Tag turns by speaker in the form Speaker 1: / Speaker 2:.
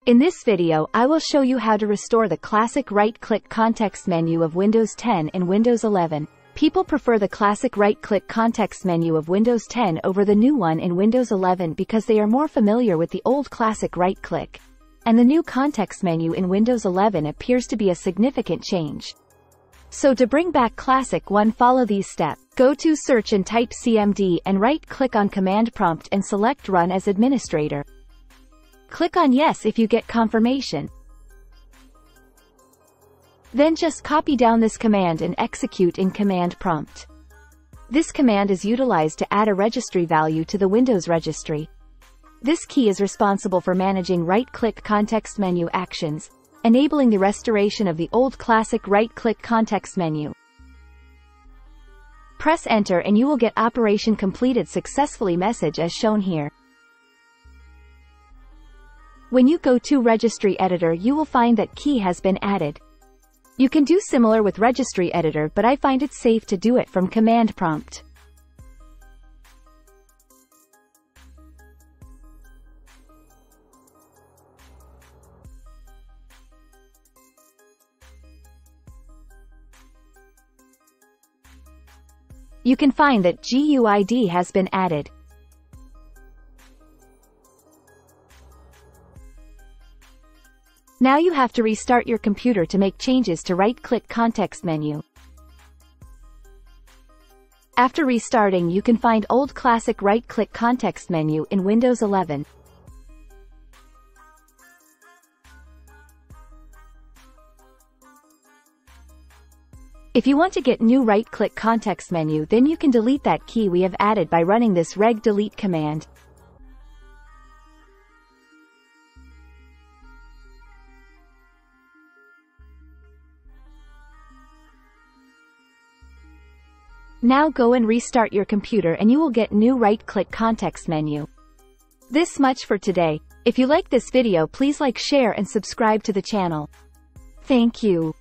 Speaker 1: In this video, I will show you how to restore the classic right-click context menu of Windows 10 in Windows 11. People prefer the classic right-click context menu of Windows 10 over the new one in Windows 11 because they are more familiar with the old classic right-click. And the new context menu in Windows 11 appears to be a significant change. So to bring back classic one, follow these steps. Go to Search and type CMD and right-click on Command Prompt and select Run as Administrator. Click on Yes if you get confirmation. Then just copy down this command and execute in Command Prompt. This command is utilized to add a registry value to the Windows registry. This key is responsible for managing right-click context menu actions, enabling the restoration of the old classic right-click context menu. Press Enter and you will get Operation Completed Successfully message as shown here. When you go to Registry Editor, you will find that key has been added. You can do similar with Registry Editor, but I find it safe to do it from Command Prompt. You can find that GUID has been added. Now you have to restart your computer to make changes to right-click context menu. After restarting, you can find old classic right-click context menu in Windows 11. If you want to get new right-click context menu, then you can delete that key we have added by running this reg.delete command. Now go and restart your computer and you will get new right-click context menu. This much for today. If you like this video, please like, share and subscribe to the channel. Thank you.